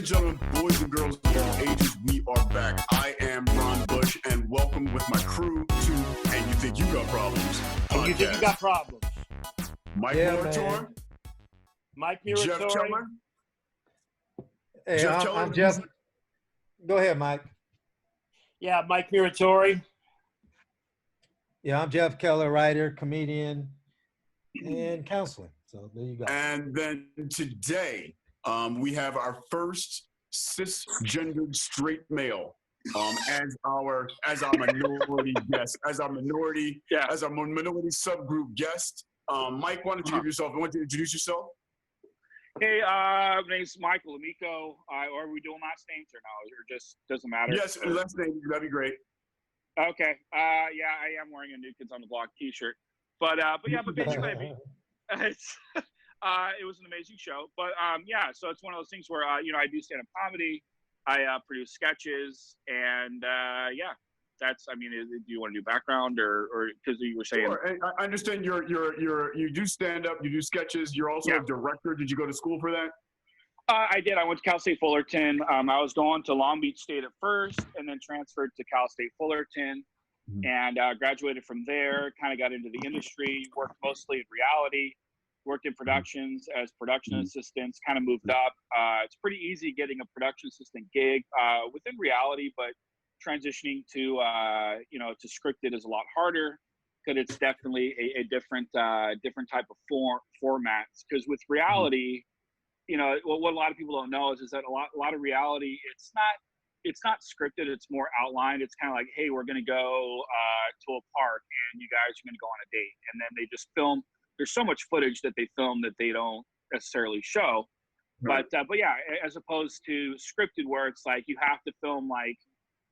gentlemen, boys and girls of all ages, we are back. I am Ron Bush, and welcome with my crew to And You Think You Got Problems And You Think You Got Problems. Mike Murator, Mike Murator. Jeff Keller. Hey, I'm Jeff. Go ahead, Mike. Yeah, Mike Muratori. Yeah, I'm Jeff Keller, writer, comedian, and counseling. So there you go. And then today, we have our first cisgendered straight male as our minority guest, as our minority subgroup guest. Mike, why don't you give yourself? Why don't you introduce yourself? Hey, my name's Michael Amico. Or are we doing last names or no? Or just doesn't matter? Yes, last name. That'd be great. Okay. Yeah, I am wearing a New Kids on the Block T-shirt. But basically, it was an amazing show. But yeah, so it's one of those things where I do stand-up comedy, I produce sketches, and yeah, that's. I mean, do you want to do background or because you were saying? Sure. I understand you do stand-up, you do sketches. You're also a director. Did you go to school for that? I did. I went to Cal State Fullerton. I was going to Long Beach State at first, and then transferred to Cal State Fullerton, and graduated from there. Kind of got into the industry. Worked mostly in reality. Worked in productions as production assistants. Kind of moved up. It's pretty easy getting a production assistant gig within reality, but transitioning to to scripted is a lot harder because it's definitely a different type of formats. Because with reality. What a lot of people don't know is that a lot of reality, it's not scripted. It's more outlined. It's kind of like, hey, we're going to go to a park and you guys are going to go on a date. And then they just film. There's so much footage that they film that they don't necessarily show. Right. But yeah, as opposed to scripted where it's like you have to film like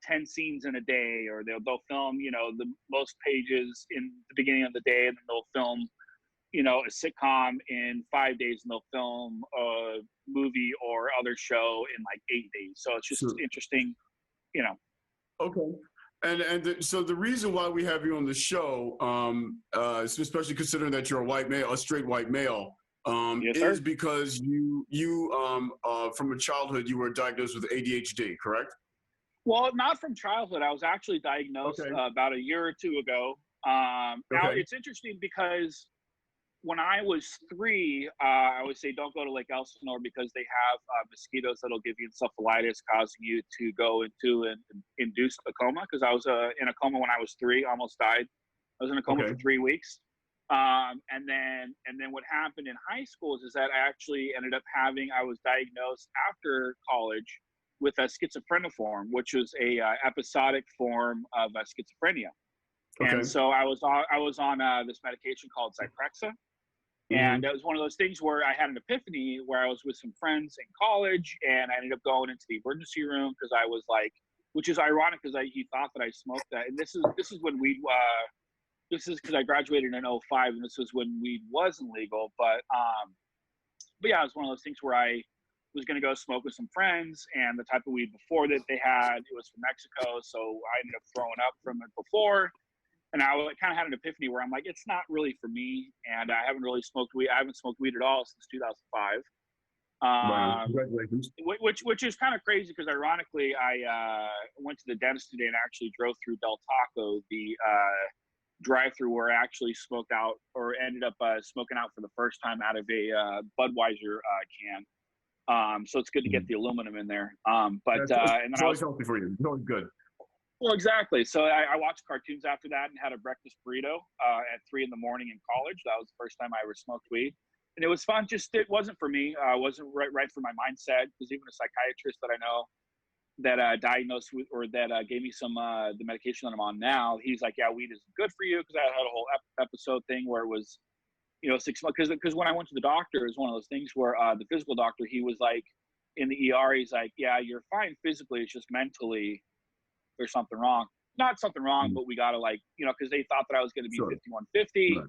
10 scenes in a day, or they'll film, the most pages in the beginning of the day, and then they'll film a sitcom in 5 days, and they'll film a movie or other show in like 8 days. So it's just interesting, Okay. And so the reason why we have you on the show, especially considering that you're a straight white male, is because you from a childhood, you were diagnosed with ADHD, correct? Well, not from childhood. I was actually diagnosed about a year or two ago. Now it's interesting because when I was 3, I would say don't go to Lake Elsinore because they have mosquitoes that'll give you encephalitis, causing you to go into an induced a coma. Because I was in a coma when I was 3, almost died. I was in a coma for 3 weeks. And then what happened in high school is that I actually ended up I was diagnosed after college with a schizophreniform, which was a episodic form of schizophrenia. Okay. And so I was on this medication called Zyprexa. And it was one of those things where I had an epiphany where I was with some friends in college, and I ended up going into the emergency room because I was like, which is ironic because he thought that I smoked that. And this is when weed, this is because I graduated in 2005, and this was when weed wasn't legal. But yeah, it was one of those things where I was going to go smoke with some friends, and the type of weed before that they had, it was from Mexico. So I ended up throwing up from it before. And I kind of had an epiphany where I'm like, it's not really for me. And I haven't really smoked weed. I haven't smoked weed at all since 2005. Wow. Congratulations. Which is kind of crazy because ironically, I went to the dentist today and actually drove through Del Taco, the drive-through where I actually smoked out or ended up smoking out for the first time out of a Budweiser can. So it's good to get the aluminum in there. And then it's always healthy for you. It's always good. Well, exactly. So I watched cartoons after that and had a breakfast burrito at 3 a.m. in college. That was the first time I ever smoked weed. And it was fun. Just, it wasn't for me. It wasn't right for my mindset. Because even a psychiatrist that I know that diagnosed with, or that gave me some, the medication that I'm on now, he's like, yeah, weed isn't good for you. Because I had a whole episode thing where it was, 6 months. Because when I went to the doctor, it was one of those things where the physical doctor, he was like, in the ER, he's like, yeah, you're fine physically. It's just mentally, there's something wrong. Not something wrong, but we got to because they thought that I was going to be 5150. Right.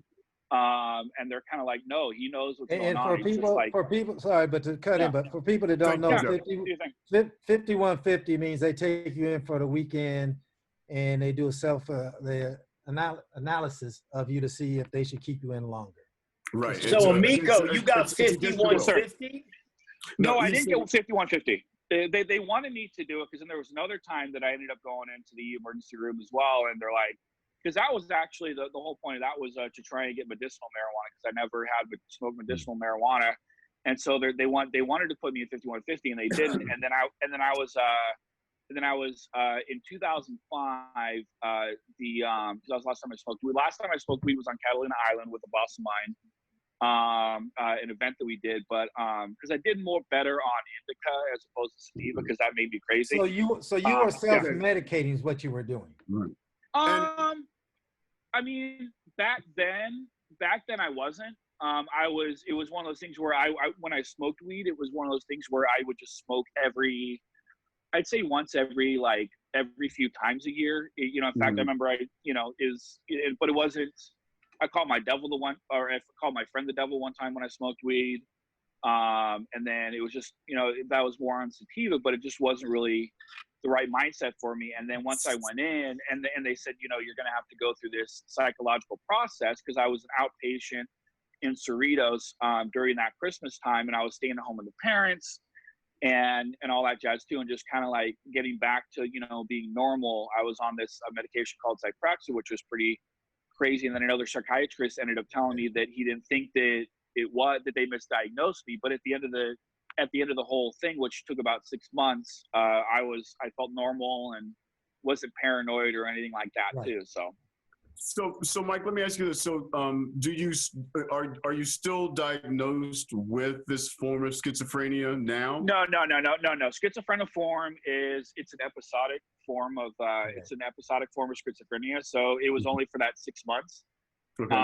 And they're kind of like, no, he knows what's going on. And for people, sorry, but to cut in, but for people that don't know, 5150 means they take you in for the weekend and they do a the analysis of you to see if they should keep you in longer. Right. So Amico, you got 5150? No, I didn't get 5150. They wanted me to do it because then there was another time that I ended up going into the emergency room as well, and they're like, because that was actually the whole point of that was to try and get medicinal marijuana because I never had smoked medicinal marijuana, and so they wanted to put me in 5150 and they didn't, and then I was in 2005 because that was the last time I smoked weed. Last time I smoked weed was on Catalina Island with a boss of mine. An event that we did, but because I did more better on indica as opposed to sativa because that made me crazy. So you were self-medicating is what you were doing. I mean, back then I wasn't. It was one of those things where I when I smoked weed, it was one of those things where I would just smoke I'd say once every few times a year. You know, in fact, I remember but it wasn't. I called my devil I called my friend the devil one time when I smoked weed. And then it was just, that was more on sativa, but it just wasn't really the right mindset for me. And then once I went in and they said, you're going to have to go through this psychological process because I was an outpatient in Cerritos during that Christmas time. And I was staying at home with the parents and all that jazz too. And just kind of like getting back to, being normal. I was on this medication called Zyprexa, which was pretty crazy. And then another psychiatrist ended up telling me that he didn't think that that they misdiagnosed me, but at the end of the whole thing, which took about 6 months, I felt normal and wasn't paranoid or anything like that too. So Mike, let me ask you this. So are you still diagnosed with this form of schizophrenia now? No. Schizophreniform it's an episodic form of schizophrenia. So it was only for that 6 months. Okay.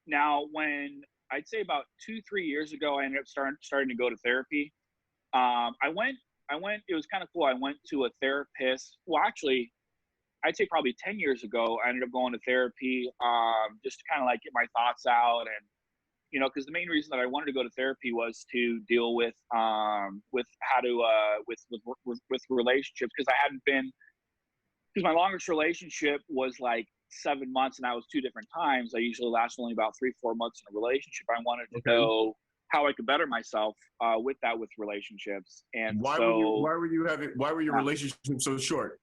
Now when I'd say about 2-3 years ago, I ended up starting to go to therapy. I went, it was kind of cool. I went to a therapist. Well, actually, I'd say probably 10 years ago, I ended up going to therapy just to kind of like get my thoughts out. And, because the main reason that I wanted to go to therapy was to deal with how to, with relationships. Because my longest relationship was like 7 months and that was 2 different times. I usually last only about 3-4 months in a relationship. I wanted to know how I could better myself with relationships. And why were your relationships so short?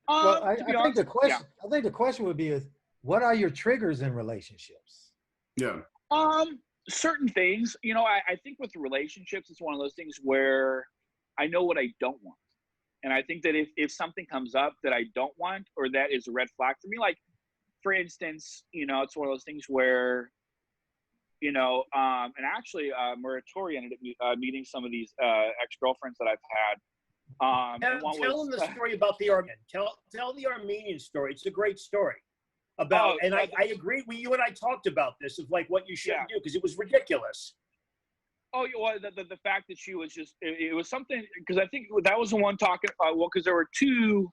Well, I think the question would be is, what are your triggers in relationships? Yeah. Certain things, I think with relationships, it's one of those things where I know what I don't want. And I think that if something comes up that I don't want, or that is a red flag for me, like for instance, it's one of those things where, and actually Muratori ended up meeting some of these ex-girlfriends that I've had. Tell them the story about the Armenian. Tell the Armenian story. It's a great story. I agree with you, and I talked about this of like what you shouldn't do because it was ridiculous. Oh, well, the fact that she was just it was something because I think that was the one talking. Because there were two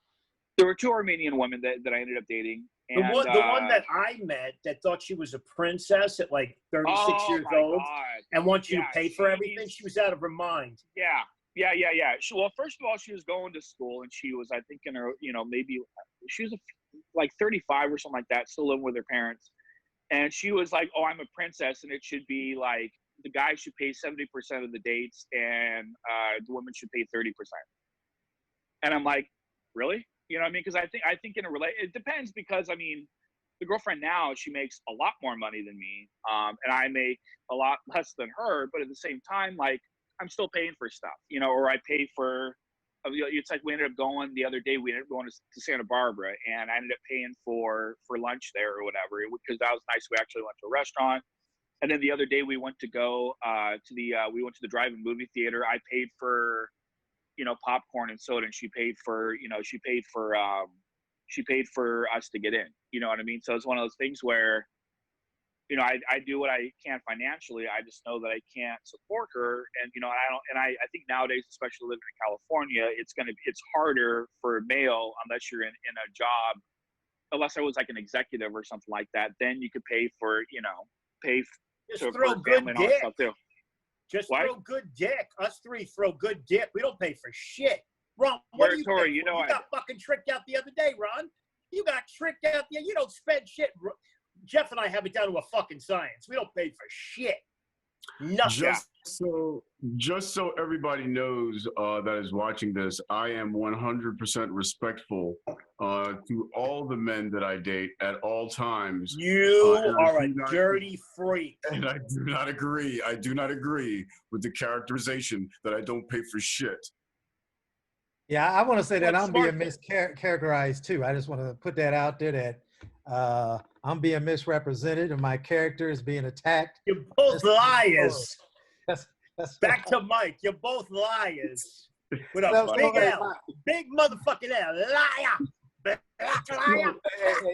Armenian women that I ended up dating. And, the one that I met that thought she was a princess at like 36 years old and wants you to pay for everything. She was out of her mind. Yeah. Well, first of all, she was going to school and she was, I think, in her, maybe she was like 35 or something like that, still living with her parents. And she was like, "Oh, I'm a princess, and it should be like the guy should pay 70% of the dates, and the woman should pay 30%." And I'm like, really? You know what I mean? Because I think in a it depends because I mean, the girlfriend now she makes a lot more money than me, and I make a lot less than her. But at the same time, like I'm still paying for stuff, or I pay for. It's like we ended up going the other day. We ended up going to Santa Barbara, and I ended up paying for lunch there or whatever because that was nice. We actually went to a restaurant, and then the other day we went to go to the drive-in movie theater. I paid for popcorn and soda, and she paid for us to get in. You know what I mean? So it's one of those things where I do what I can financially. I just know that I can't support her, and I think nowadays, especially living in California, it's harder for a male unless you're in a job, unless I was like an executive or something like that. Then you could pay for just throw good dick. Too. Just throw good dick. Us three throw good dick. We don't pay for shit. Ron, what do you pay for? You got fucking tricked out the other day, Ron. You got tricked out. You don't spend shit. Jeff and I have it down to a fucking science. We don't pay for shit. Nothing. Just so everybody knows that is watching this, I am 100% respectful to all the men that I date at all times. You are a dirty freak. And I do not agree. I do not agree with the characterization that I don't pay for shit. Yeah, I want to say that I'm being mischaracterized too. I just want to put that out there that I'm being misrepresented and my character is being attacked. You're both liars. That's Back to Mike. You're both liars. With a big L. Big motherfucking L. Liar. Black liar.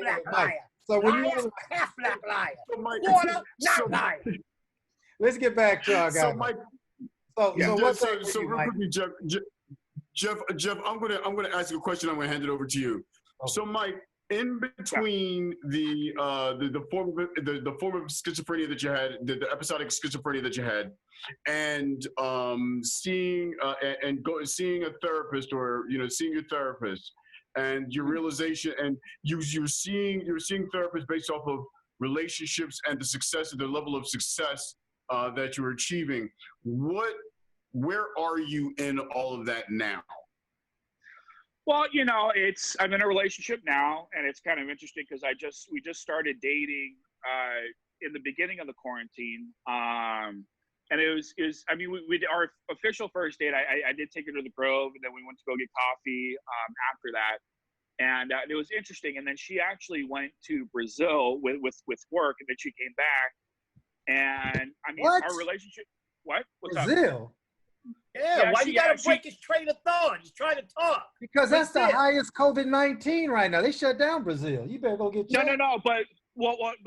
Black liar. So when half black liar. Water, not liar. Let's get back to our guy. So Mike. So real quickly, Jeff, I'm gonna ask you a question. I'm gonna hand it over to you. Okay. So, Mike, in between the form of schizophrenia that you had, the episodic schizophrenia that you had, and seeing a therapist, or seeing your therapist, and your realization, and you're seeing therapists based off of relationships and the success, the level of success that you're achieving. Where are you in all of that now? Well, I'm in a relationship now, and it's kind of interesting because we just started dating in the beginning of the quarantine, and it was we did our official first date. I did take her to the Grove, and then we went to go get coffee after that, and it was interesting. And then she actually went to Brazil with work, and then she came back, and our relationship. What? What's Brazil? Up? Yeah, why you gotta break his train of thought? He's trying to talk. Because that's the highest COVID-19 right now. They shut down Brazil. You better go get checked. No. But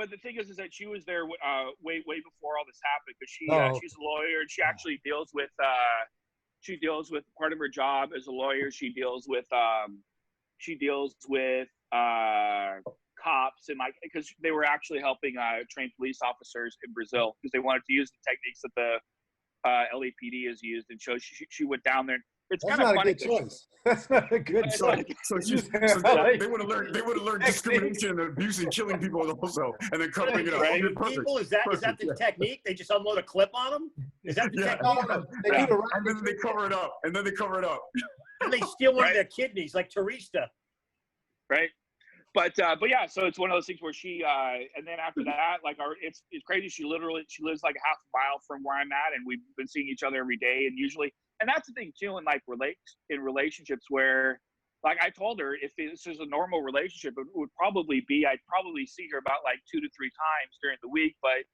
the thing is that she was there way before all this happened, because she's a lawyer, and she actually deals with part of her job as a lawyer. She deals with cops, and because they were actually helping train police officers in Brazil, because they wanted to use the techniques that the LAPD is used, and so she went down there. It's kind of funny. That's not a good choice. They would have learned discrimination and abuse and killing people also, and then covering it up. Right. People, is that the technique? They just unload a clip on them? Is that the technique? And then they cover it up. And they steal one of their kidneys, like Teresa. Right. But yeah, so it's one of those things where she and then after that, it's crazy. She lives like a half a mile from where I'm at, and we've been seeing each other every day. And usually, and that's the thing too, in relationships where, I told her, if this is a normal relationship, it would probably be, I'd probably see her about 2 to 3 times during the week, but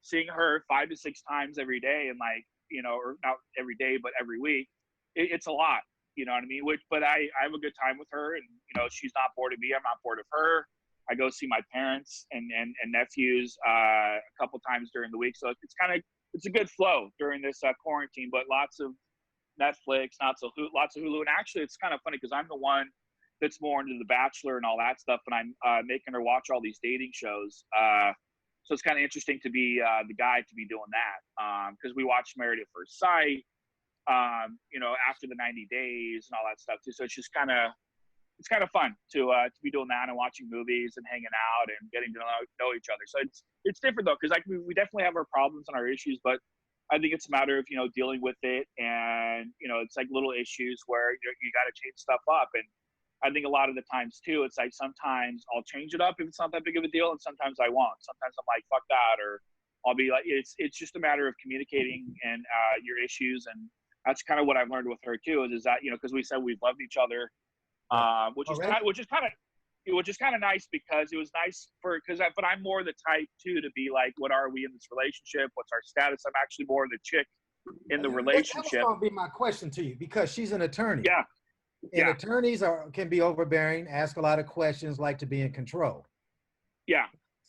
seeing her 5 to 6 times every day, and or not every day, but every week, it's a lot. You know what I mean? But I have a good time with her, and she's not bored of me. I'm not bored of her. I go see my parents and nephews a couple times during the week, so it's a good flow during this quarantine. But lots of Netflix, lots of Hulu, and actually it's kind of funny because I'm the one that's more into The Bachelor and all that stuff, and I'm making her watch all these dating shows. So it's kind of interesting to be the guy to be doing that, because we watched Married at First Sight. After the 90 days and all that stuff too. So it's just kind of fun to be doing that and watching movies and hanging out and getting to know each other. So it's different though, because we definitely have our problems and our issues, but I think it's a matter of dealing with it, and it's like little issues where you got to change stuff up. And I think a lot of the times too, it's like sometimes I'll change it up if it's not that big of a deal, and sometimes I won't. Sometimes I'm like, fuck that, or I'll be like, it's just a matter of communicating and your issues. And that's kind of what I've learned with her too, is that, because we said we've loved each other, which is kind of nice, because it was nice but I'm more the type too to be like, what are we in this relationship? What's our status? I'm actually more the chick in the relationship. That's going to be my question to you, because she's an attorney. Yeah. And attorneys can be overbearing, ask a lot of questions, like to be in control. Yeah.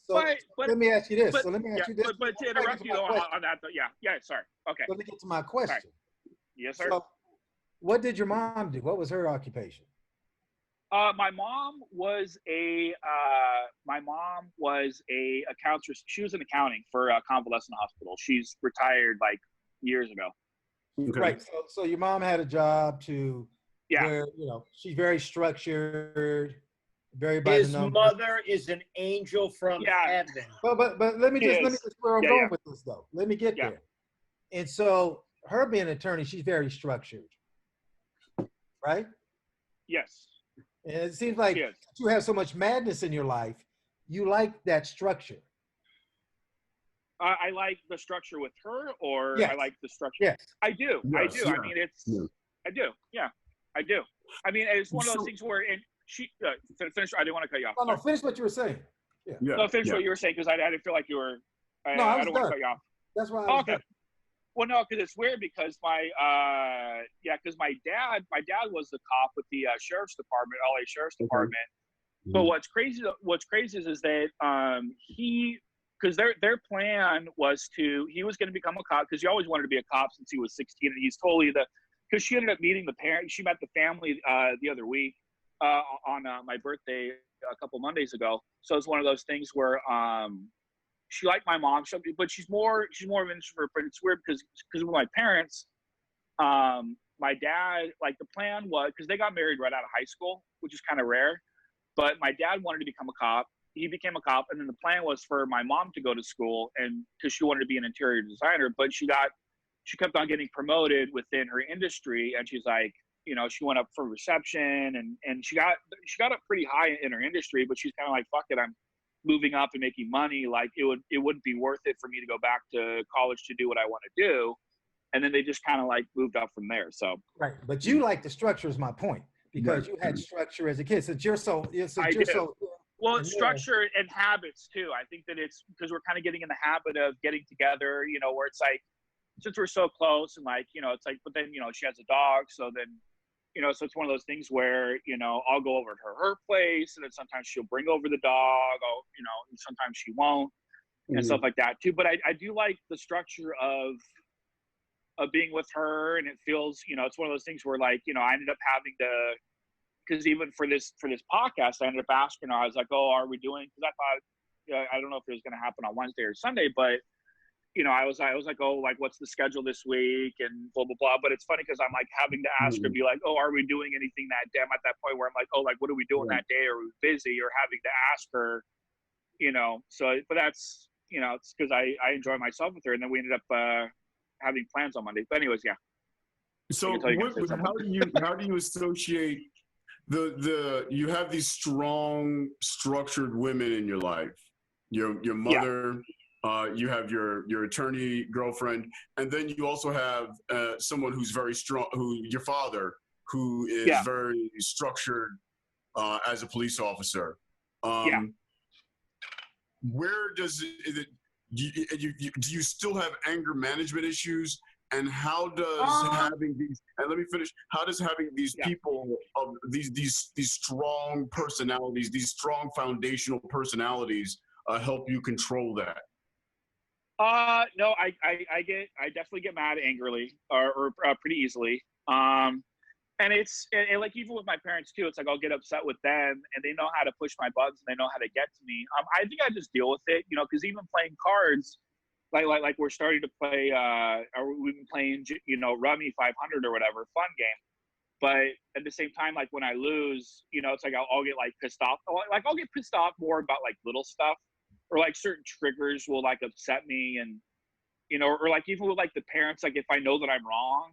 So let me ask you this. But to interrupt you on that, sorry. Okay. Let me get to my question. Right. Yes, sir. So, what did your mom do? What was her occupation? My mom was a accounts. She was in accounting for a convalescent hospital. She's retired years ago. Okay. Right. So your mom had a job where she's very structured, very by His the numbers. mother is an angel from heaven. But let me just where I'm going with this though. Let me get there. And so her being an attorney, she's very structured, right? Yes. And it seems like you have so much madness in your life, you like that structure. I like the structure with her, or yes. I like the structure. Yes. I do. Yes, I do. yeah. I mean, I do. Yeah, I do. I mean, it's one of those things where, and she, finish. I didn't want to cut you off. No, finish what you were saying. Yeah. No, finish what you were saying, because I didn't feel like you were, I don't want to cut you off. That's why I was done. Well, no, because it's weird because because my dad was the cop with the sheriff's department, LA Sheriff's Department. But what's crazy is that because their plan was he was going to become a cop, because he always wanted to be a cop since he was 16, and he's totally because she ended up meeting the parents. She met the family the other week on my birthday a couple Mondays ago. So it's one of those things where she liked my mom, but she's more of an introvert. But it's weird because with my parents, my dad, like, the plan was, because they got married right out of high school, which is kind of rare. But my dad wanted to become a cop. He became a cop, and then the plan was for my mom to go to school, and because she wanted to be an interior designer, but she kept on getting promoted within her industry, and she's like, she went up for reception, and she got up pretty high in her industry, but she's kind of like, fuck it, I'm moving up and making money. Like, it wouldn't be worth it for me to go back to college to do what I want to do. And then they just kind of like moved up from there. So right, but you like the structure is my point, because you had structure as a kid. Since you're so well, structure and habits too. I think that it's because we're kind of getting in the habit of getting together, where it's like, since we're so close, and like, it's like, but then, she has a dog. So then, so it's one of those things where, I'll go over to her place, and then sometimes she'll bring over the dog, and sometimes she won't, and stuff like that too. But I do like the structure of being with her, and it feels, it's one of those things where, like, I ended up having to, because even for this podcast, I ended up asking her. I was like, "Oh, are we doing?" Because I thought, I don't know if it was going to happen on Wednesday or Sunday, but I was like, "Oh, like, what's the schedule this week?" and blah blah blah. But it's funny because I'm like having to ask her, be like, "Oh, are we doing anything that day?" I'm at that point where I'm like, "Oh, like, what are we doing that day? Are we busy?" Or having to ask her, So, but that's it's because I enjoy myself with her, and then we ended up having plans on Monday. But anyways, yeah. So how do you associate you have these strong, structured women in your life, your mother, you have your attorney girlfriend, and then you also have someone who's very strong, your father, who is very structured as a police officer. Where does do you still have anger management issues? And how does having these, and let me finish, how does having these people of these strong personalities, these strong foundational personalities help you control that? No, I definitely get mad angrily or pretty easily. And it's like, even with my parents too, it's like I'll get upset with them, and they know how to push my buttons, and they know how to get to me. I think I just deal with it, because even playing cards, like we're starting to play, or we've been playing, Rummy 500 or whatever, fun game. But at the same time, like, when I lose, it's like I'll get like pissed off. Like, I'll get pissed off more about like little stuff, or like certain triggers will like upset me, and or like even with like the parents, like if I know that I'm wrong,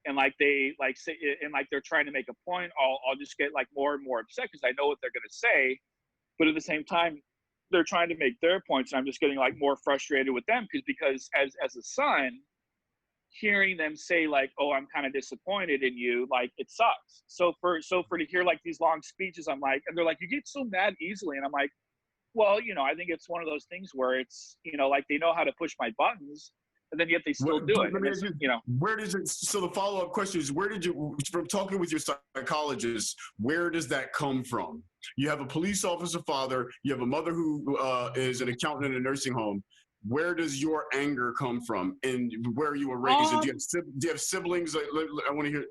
and like they like say, and like they're trying to make a point, I'll just get like more and more upset because I know what they're gonna say, but at the same time, they're trying to make their points, and I'm just getting like more frustrated with them because as a son, hearing them say like, "Oh, I'm kind of disappointed in you," like, it sucks. So for to hear like these long speeches, I'm like, and they're like, "You get so mad easily," and I'm like, well, I think it's one of those things where it's, like, they know how to push my buttons, and then yet they still do it. Where does it? So the follow-up question is, where did you, from talking with your psychologist, where does that come from? You have a police officer father, you have a mother who is an accountant in a nursing home. Where does your anger come from, and where you were raised? And do you have siblings? I want to hear.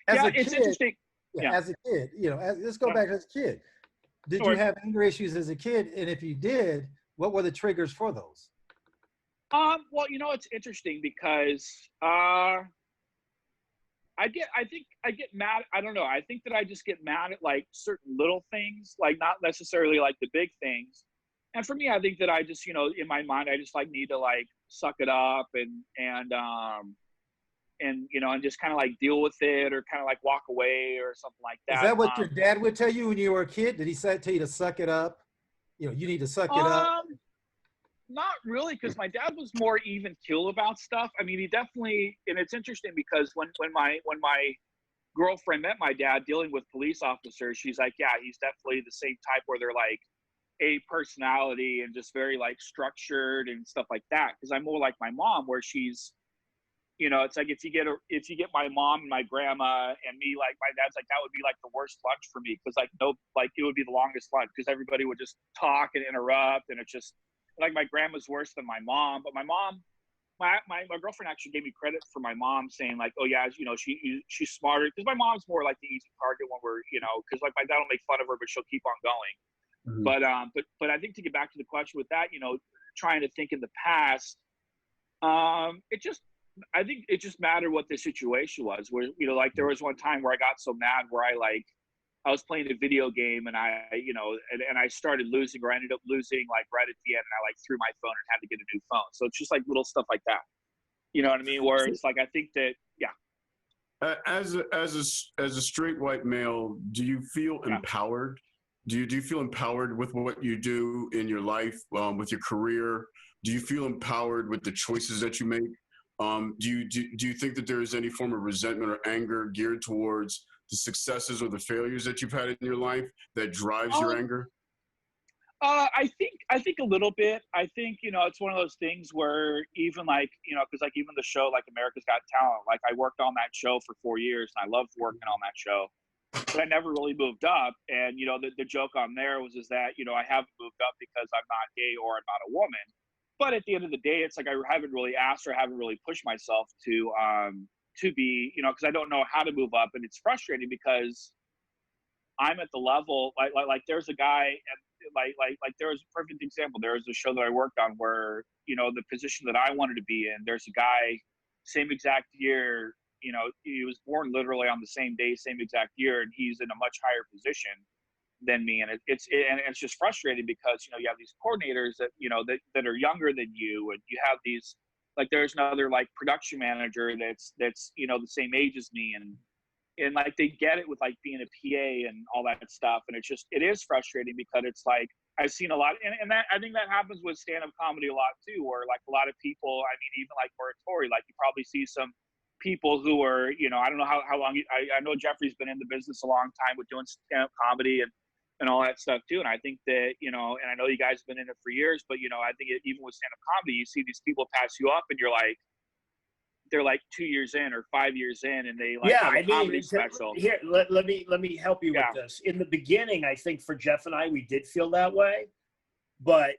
It's interesting. As a kid, let's go back as a kid. Did you have anger issues as a kid? And if you did, what were the triggers for those? Well, it's interesting because I think I get mad. I don't know. I think that I just get mad at like certain little things, like not necessarily like the big things. And for me, I think that I just, you know, in my mind, I just like need to like suck it up and you know, and just kind of like deal with it or kind of like walk away or something like that. Is that what your dad would tell you when you were a kid? Did he tell you to suck it up? You know, you need to suck it up. Not really, because my dad was more even keel about stuff. I mean, he definitely, and it's interesting because when my girlfriend met my dad dealing with police officers, she's like, yeah, he's definitely the same type where they're like a personality and just very like structured and stuff like that. Because I'm more like my mom, where she's, you know, it's like if you get my mom and my grandma and me, like my dad's like, that would be like the worst lunch for me, because like no, like it would be the longest lunch because everybody would just talk and interrupt, and it's just like my grandma's worse than my mom. But my mom, my girlfriend actually gave me credit for my mom saying like, oh yeah, you know, she's smarter, because my mom's more like the easy target when we're, you know, because like my dad will make fun of her, but she'll keep on going. Mm-hmm. But I think to get back to the question with that, you know, trying to think in the past, I think it just mattered what the situation was. Where, you know, like there was one time where I got so mad where I was playing a video game and you know, and I started losing, or I ended up losing like right at the end, and I like threw my phone and had to get a new phone. So it's just like little stuff like that. You know what I mean? Where it's like, I think that, yeah. As a straight white male, do you feel empowered? Do you feel empowered with what you do in your life, with your career? Do you feel empowered with the choices that you make? Do you think that there is any form of resentment or anger geared towards the successes or the failures that you've had in your life that drives your anger? I think a little bit. I think, you know, it's one of those things where even like, you know, because like even the show like America's Got Talent, like I worked on that show for 4 years and I loved working on that show, but I never really moved up. And, you know, the joke on there was that, you know, I haven't moved up because I'm not gay or I'm not a woman. But at the end of the day, it's like I haven't really asked or haven't really pushed myself to be, you know, because I don't know how to move up. And it's frustrating because I'm at the level, like there's a guy, and like there was a perfect example. There was a show that I worked on where, you know, the position that I wanted to be in, there's a guy, same exact year, you know, he was born literally on the same day, same exact year, and he's in a much higher position than me. And it's just frustrating because, you know, you have these coordinators that, you know, that are younger than you, and you have these, like there's another like production manager that's you know, the same age as me, and like they get it with like being a PA and all that stuff. And it is frustrating because it's like I've seen a lot, and that I think that happens with stand-up comedy a lot too, where like a lot of people, I mean, even like oratory, like you probably see some people who are, you know, I don't know how long I know Jeffrey's been in the business a long time with doing stand-up comedy and all that stuff too. And I think that, you know, and I know you guys have been in it for years, but, you know, I think even with stand-up comedy, you see these people pass you up and you're like, they're like 2 years in or 5 years in, and they like have a comedy special. Here, let me help you with this. In the beginning, I think for Jeff and I, we did feel that way. But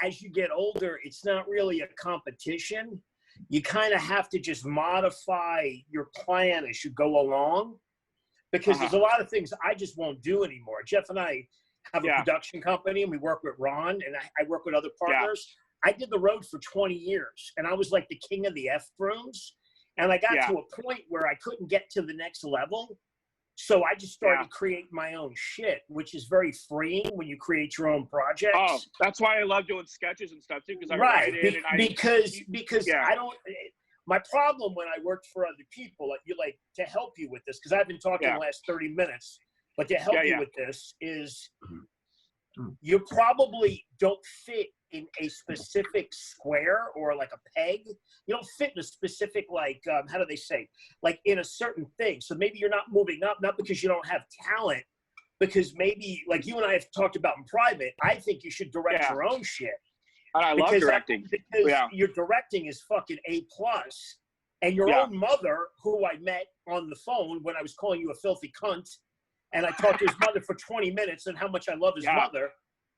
as you get older, it's not really a competition. You kind of have to just modify your plan as you go along, because there's a lot of things I just won't do anymore. Jeff and I have a production company, and we work with Ron, and I work with other partners. I did the road for 20 years, and I was like the king of the F-rooms. And I got to a point where I couldn't get to the next level. So I just started creating my own shit, which is very freeing when you create your own projects. Oh, that's why I love doing sketches and stuff too, because I write it. Because I don't. My problem when I worked for other people, like to help you with this, because I've been talking the last 30 minutes, but to help you with this is you probably don't fit in a specific square or like a peg. You don't fit in a specific, like, how do they say? Like in a certain thing. So maybe you're not moving up, not because you don't have talent, because maybe like you and I have talked about in private, I think you should direct your own shit. And I love directing. Because your directing is fucking A+. And your own mother, who I met on the phone when I was calling you a filthy cunt, and I talked to his mother for 20 minutes and how much I love his mother.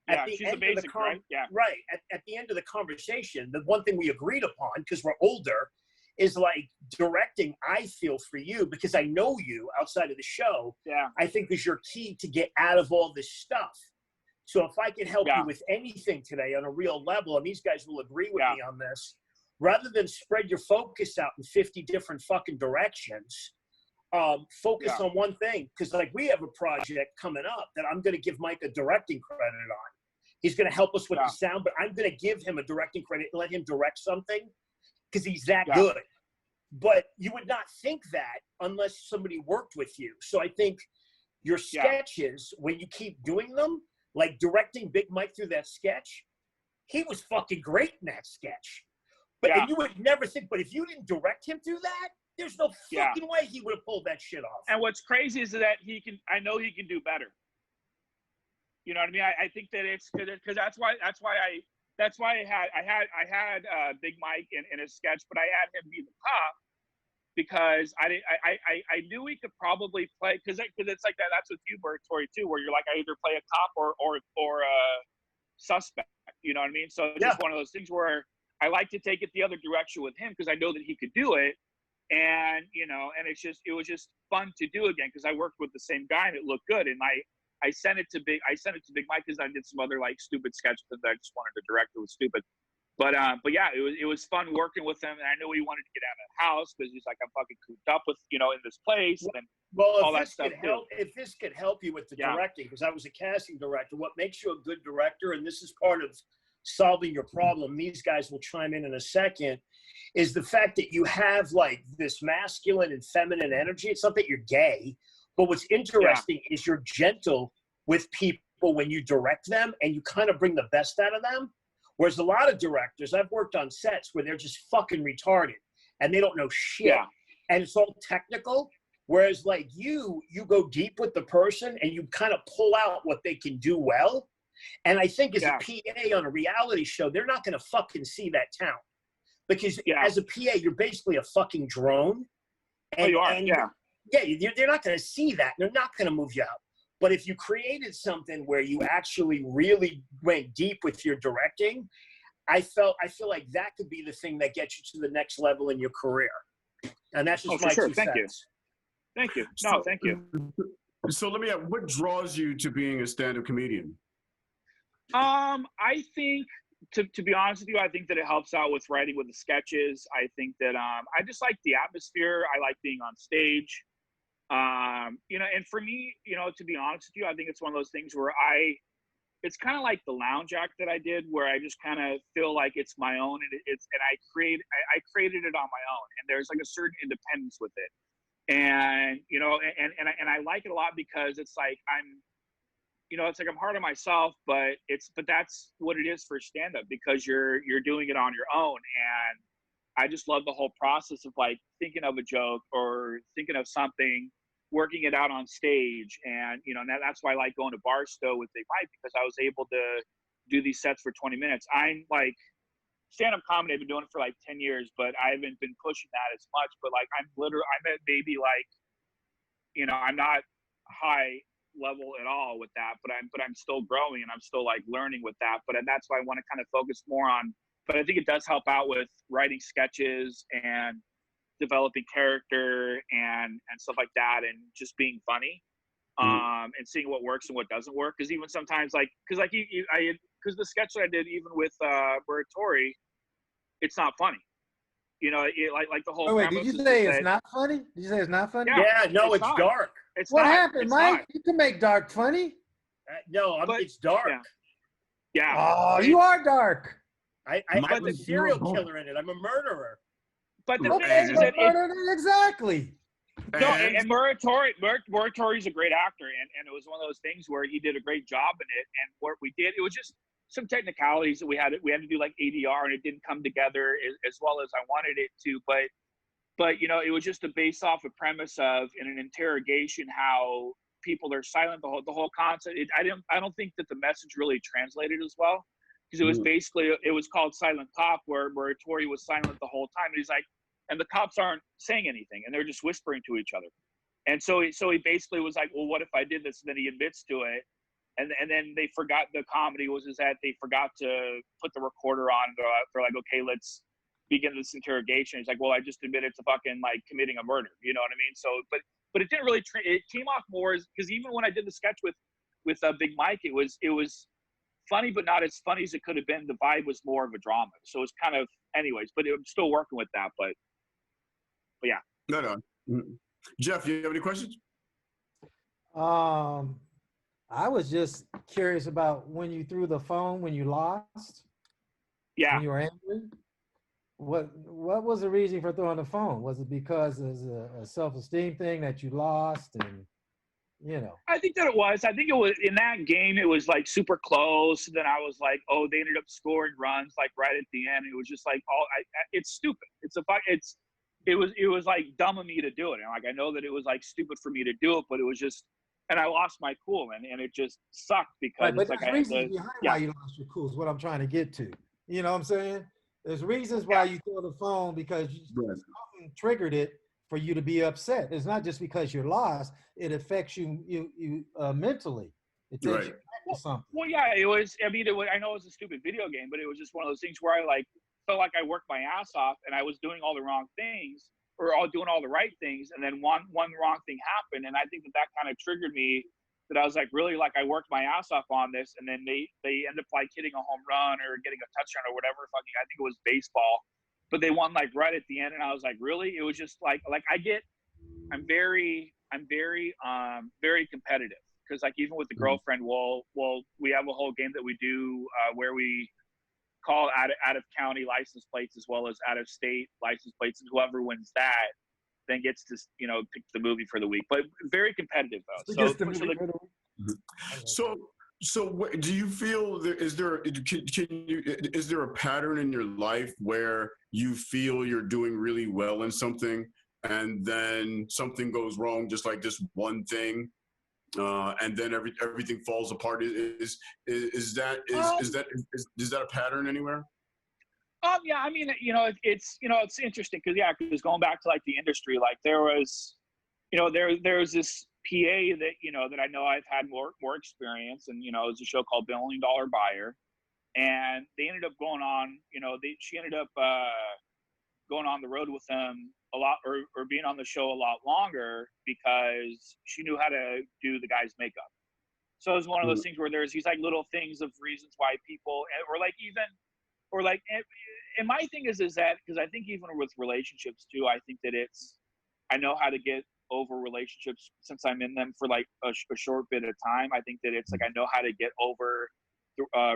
At the she's end amazing, of the right? Yeah. Right. At the end of the conversation, the one thing we agreed upon, because we're older, is like directing, I feel for you, because I know you outside of the show, I think is your key to get out of all this stuff. So if I can help you with anything today on a real level, and these guys will agree with me on this, rather than spread your focus out in 50 different fucking directions, focus on one thing. Because like we have a project coming up that I'm going to give Mike a directing credit on. He's going to help us with the sound, but I'm going to give him a directing credit and let him direct something because he's that good. But you would not think that unless somebody worked with you. So I think your sketches, when you keep doing them, like directing Big Mike through that sketch, he was fucking great in that sketch. But and you would never think, but if you didn't direct him through that, there's no fucking way he would have pulled that shit off. And what's crazy is that I know he can do better. You know what I mean? I think that it's because that's why I had Big Mike in a sketch, but I had him be the cop because I knew he could probably play because it's like that. That's with you, Tori, too, where you're like I either play a cop or a suspect. You know what I mean? So it's just one of those things where I like to take it the other direction with him because I know that he could do it, and and it was just fun to do again because I worked with the same guy and it looked good, and I sent it to Big Mike because I did some other like stupid sketches that I just wanted to direct. It was stupid, but yeah, it was fun working with him, and I knew he wanted to get out of the house because he's like I'm fucking cooped up with in this place and all that stuff. If this could help you with the directing, because I was a casting director, what makes you a good director, and this is part of solving your problem. These guys will chime in a second. Is the fact that you have like this masculine and feminine energy. It's not that you're gay. But what's interesting is you're gentle with people when you direct them and you kind of bring the best out of them. Whereas a lot of directors, I've worked on sets where they're just fucking retarded and they don't know shit. Yeah. And it's all technical. Whereas like you go deep with the person and you kind of pull out what they can do well. And I think as a PA on a reality show, they're not going to fucking see that talent. Because as a PA, you're basically a fucking drone. And, you are, they're not going to see that. They're not going to move you out. But if you created something where you actually really went deep with your directing, I feel like that could be the thing that gets you to the next level in your career. And that's just my 2 cents. Thank you. No, thank you. So let me ask, what draws you to being a stand-up comedian? I think, to be honest with you, I think that it helps out with writing with the sketches. I think that I just like the atmosphere. I like being on stage. And for me, to be honest with you, I think it's one of those things where it's kind of like the lounge act that I did, where I just kind of feel like it's my own, and I created it on my own, and there's like a certain independence with it, and and I like it a lot because it's like it's like I'm hard on myself, but that's what it is for stand-up because you're doing it on your own, and I just love the whole process of like thinking of a joke or thinking of something, working it out on stage. And, that's why I like going to Barstow with Big Mike because I was able to do these sets for 20 minutes. I'm like stand-up comedy. I've been doing it for like 10 years, but I haven't been pushing that as much. But like, I'm at maybe like, I'm not high level at all with that, but I'm still growing and I'm still like learning with that. But that's why I want to kind of focus more on. But I think it does help out with writing sketches and developing character and stuff like that, and just being funny, and seeing what works and what doesn't work. Because even sometimes, because the sketch that I did, even with Tori, it's not funny. Like the whole. Oh, wait, did you say it's not funny? Did you say it's not funny? Yeah, no, it's dark. It's what not, happened, it's Mike? Not. You can make dark funny. It's dark. Yeah. Oh, you are dark. I'm a serial killer in it. I'm a murderer. But the thing is that exactly. No, and Muratori's a great actor, and it was one of those things where he did a great job in it. And what we did, it was just some technicalities that we had to do like ADR, and it didn't come together as well as I wanted it to. But it was just based off a premise of in an interrogation how people are silent. The whole concept. I don't think that the message really translated as well. Because it was basically, it was called Silent Cop, where Tori was silent the whole time. And he's like, and the cops aren't saying anything, and they're just whispering to each other. And so he basically was like, well, what if I did this? And then he admits to it. And then they forgot, the comedy was that they forgot to put the recorder on. They're like, okay, let's begin this interrogation. He's like, well, I just admitted to fucking like committing a murder. You know what I mean? So, but it didn't really, it came off more because even when I did the sketch with Big Mike, it was funny, but not as funny as it could have been. The vibe was more of a drama. So it's kind of, anyways, but I'm still working with that. But yeah. No. Jeff, you have any questions? I was just curious about when you threw the phone when you lost, Yeah. when you were angry. What was the reason for throwing the phone? Was it because it's a self-esteem thing that you lost and you know? I think that it was. I think it was in that game. It was like super close. Then I was like, oh, they ended up scoring runs like right at the end. It was just like, it's stupid. It was like dumb of me to do it. And like I know that it was like stupid for me to do it, but it was just, and I lost my cool, and it just sucked because Right, but it's like there's I had reasons to. behind Yeah. why you lost your cool is what I'm trying to get to. You know what I'm saying? There's reasons why you throw the phone because something triggered it for you to be upset. It's not just because you're lost. It affects you mentally. It takes you back to something. Well, yeah, it was. I mean, I know it was a stupid video game, but it was just one of those things where I like felt like I worked my ass off and I was doing all the wrong things or all doing all the right things, and then one wrong thing happened, and I think that kind of triggered me. That I was like, really, like I worked my ass off on this, and then they end up like hitting a home run or getting a touchdown or whatever. Fucking, I think it was baseball, but they won like right at the end, and I was like, really? It was just like I'm very very competitive because like even with the girlfriend, we have a whole game that we do where we call out of county license plates as well as out of state license plates, and whoever wins that then gets to pick the movie for the week. But very competitive though. So do you feel is there a pattern in your life where you feel you're doing really well in something and then something goes wrong, just like this one thing, and then everything falls apart? Is that a pattern anywhere? Yeah, I mean, it's interesting because going back to like the industry, like there was this PA that I know I've had more experience, and it was a show called $1 Million Buyer, and they ended up going on, she ended up going on the road with them a lot, or being on the show a lot longer because she knew how to do the guy's makeup. So it was one of those things where there's these like little things of reasons why people, and my thing is that because I think even with relationships too, I think that I know how to get over relationships since I'm in them for like a short bit of time. I think that it's like I know how to get over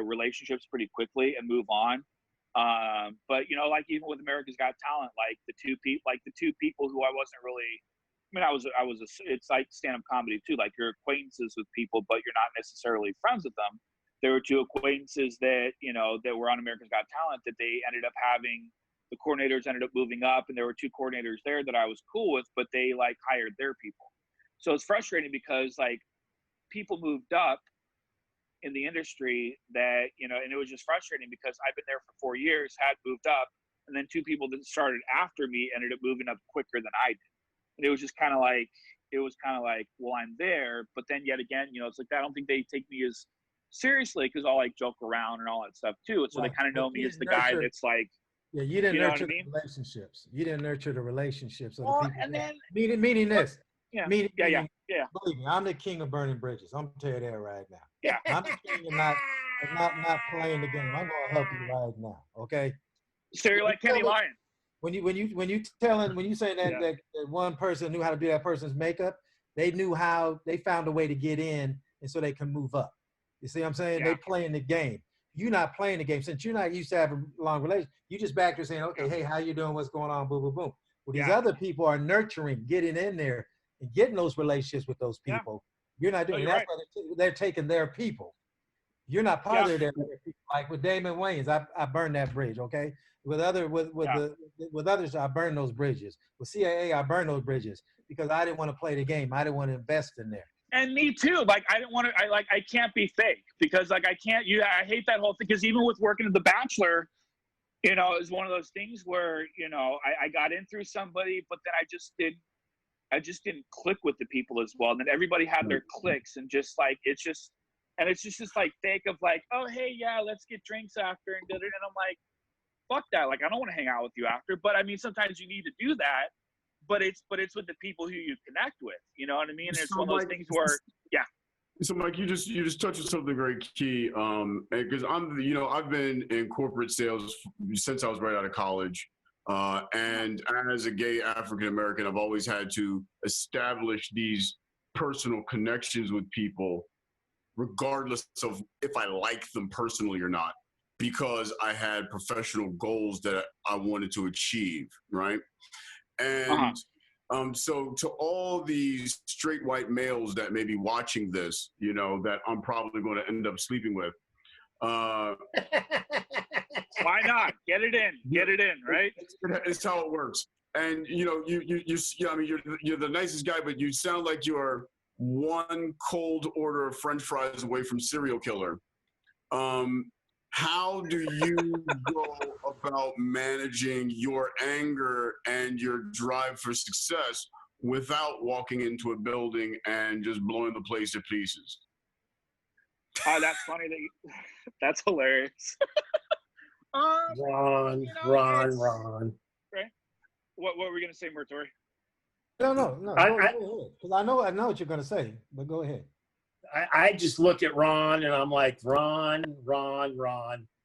relationships pretty quickly and move on. But like even with America's Got Talent, like the two people who I wasn't really. I mean, it's like stand-up comedy too. Like you're acquaintances with people, but you're not necessarily friends with them. There were two acquaintances that that were on America's Got Talent that they ended up having. The coordinators ended up moving up, and there were two coordinators there that I was cool with, but they like hired their people. So it's frustrating because like people moved up in the industry that and it was just frustrating because I've been there for 4 years, had moved up, and then two people that started after me ended up moving up quicker than I did. And it was just kind of like well, I'm there, but then yet again, it's like I don't think they take me as seriously because I'll like joke around and all that stuff too. So right. They kind of know me as the guy that's like. Yeah, you didn't nurture the relationships. You didn't nurture the relationships of the people. And then meaning this. Yeah. Meaning, yeah. Believe me, I'm the king of burning bridges. I'm telling you that right now. Yeah. I'm the king of not playing the game. I'm gonna help you right now. Okay. So you're like Kenny Lyon. When you say that one person knew how to do that person's makeup, they found a way to get in, and so they can move up. You see what I'm saying? Yeah. They playing the game. You're not playing the game. Since you're not used to having a long relationship, you just back there saying, okay, hey, how you doing? What's going on? Boom, boom, boom. Well, these other people are nurturing, getting in there and getting those relationships with those people. Yeah. You're not doing that's why they're taking their people. You're not part of their people. Like with Damon Wayans, I burned that bridge, okay? With others, I burned those bridges. With CAA, I burned those bridges because I didn't want to play the game. I didn't want to invest in there. And me too. Like I didn't want to. I can't be fake because like I can't. I hate that whole thing because even with working at The Bachelor, it was one of those things where I got in through somebody, but then I just didn't click with the people as well. And then everybody had their clicks, and just like it's just like fake of like, oh hey let's get drinks after and did it, and I'm like, fuck that. Like I don't want to hang out with you after. But I mean sometimes you need to do that. But it's with the people who you connect with, you know what I mean? And it's one of those things where, So Mike, you just touched on something very key, because I've been in corporate sales since I was right out of college, and as a gay African American, I've always had to establish these personal connections with people regardless of if I like them personally or not, because I had professional goals that I wanted to achieve, right? And so to all these straight white males that may be watching this, you know, that I'm probably going to end up sleeping with. Why not? Get it in, right? It's how it works. And you know, I mean, you're the nicest guy, but you sound like you're one cold order of French fries away from serial killer. How do you go about managing your anger and your drive for success without walking into a building and just blowing the place to pieces? Oh, that's funny that's hilarious. Ron. Right? What were we gonna say, Murtori? No. Go ahead. Because I know what you're gonna say, but go ahead. I just look at Ron and I'm like, Ron.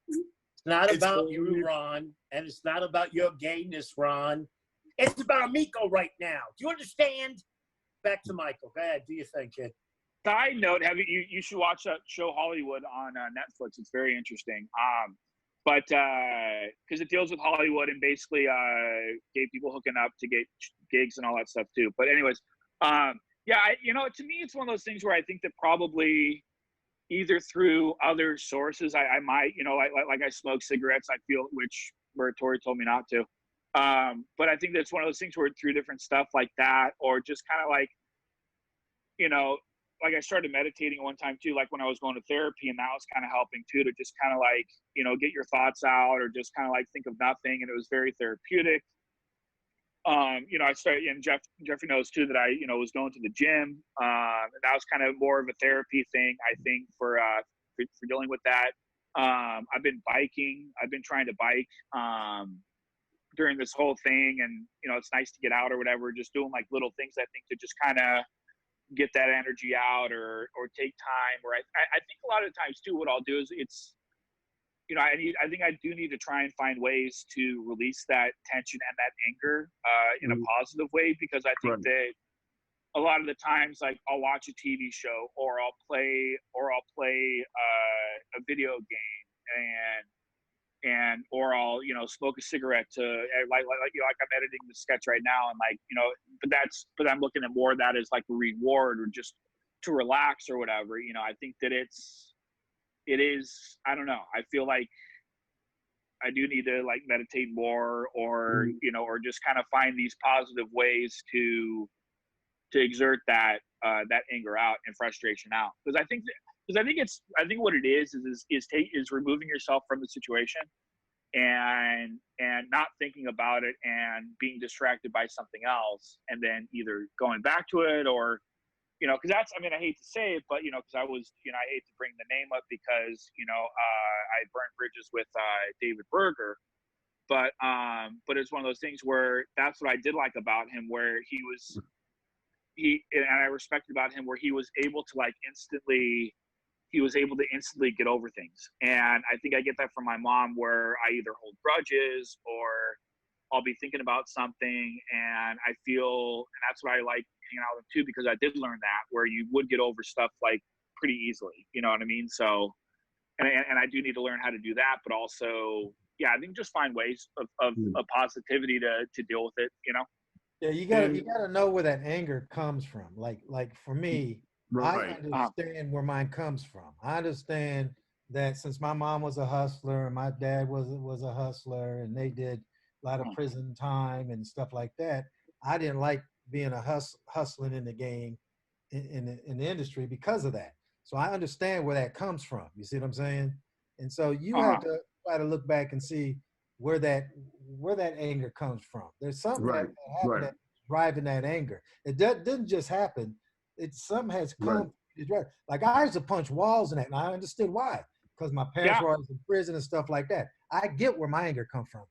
It's not about you, Ron, and it's not about your gayness, Ron. It's about Amico right now. Do you understand? Back to Michael. Go ahead. Do you think, kid? Side note: you should watch that show Hollywood on Netflix. It's very interesting. But because it deals with Hollywood and basically gay people hooking up to get gigs and all that stuff too. But anyways, yeah, to me, it's one of those things where I think that probably either through other sources, I might, like I smoke cigarettes, I feel, where Tori told me not to. But I think that's one of those things where through different stuff like that, or just kind of like, like I started meditating one time too, like when I was going to therapy, and that was kind of helping too, to just kind of like, get your thoughts out or just kind of like think of nothing. And it was very therapeutic. I started, and Jeffrey knows too that I, was going to the gym. And that was kind of more of a therapy thing, I think, for dealing with that. I've been biking. I've been trying to bike during this whole thing. And, it's nice to get out or whatever, just doing like little things, I think, to just kind of get that energy out or take time. Or I think a lot of the times too, what I'll do is I think I do need to try and find ways to release that tension and that anger in a positive way, because I think that a lot of the times, like, I'll watch a TV show or I'll play a video game or I'll smoke a cigarette to like I'm editing the sketch right now, and like but I'm looking at more of that as like a reward or just to relax or whatever. I think that it is, I don't know, I feel like I do need to like meditate more or or just kind of find these positive ways to exert that anger out and frustration out, because I think what it is removing yourself from the situation and not thinking about it and being distracted by something else, and then either going back to it or because that's, I mean, I hate to say it, but because I was, I hate to bring the name up because I burned bridges with David Berger, but it's one of those things where that's what I did like about him, where and I respected about him, where he was able to instantly get over things. And I think I get that from my mom, where I either hold grudges or I'll be thinking about something, and I feel, and that's what I like hanging out with him too, because I did learn that, where you would get over stuff like pretty easily, you know what I mean? So, and I do need to learn how to do that, but also, yeah, I think just find ways of positivity to deal with it, Yeah, you gotta know where that anger comes from. Like for me, I understand where mine comes from. I understand that since my mom was a hustler and my dad was a hustler, and they did a lot of prison time and stuff like that, I didn't like being hustling in the game in the industry because of that. So I understand where that comes from. You see what I'm saying? And so you have to try to look back and see where that anger comes from. There's something that happened that's driving that anger. It didn't just happen. Something has come. Like I used to punch walls and that, and I understood why, because my parents were always in prison and stuff like that. I get where my anger comes from.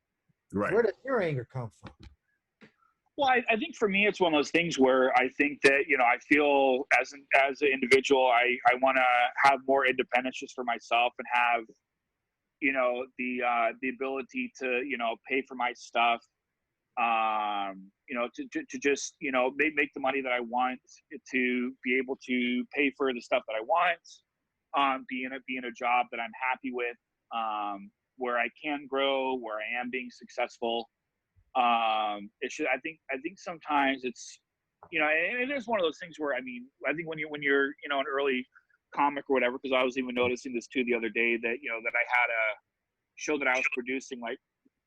Right. Where does your anger come from? Well, I think for me, it's one of those things where I think that, I feel as an individual, I want to have more independence just for myself and have, the ability to, pay for my stuff, to just, make the money that I want, to be able to pay for the stuff that I want, being a job that I'm happy with, where I can grow, where I am being successful. I think sometimes it's, and it is one of those things where, I think when you're, an early comic or whatever, because I was even noticing this too the other day, that, that I had a show that I was producing, like,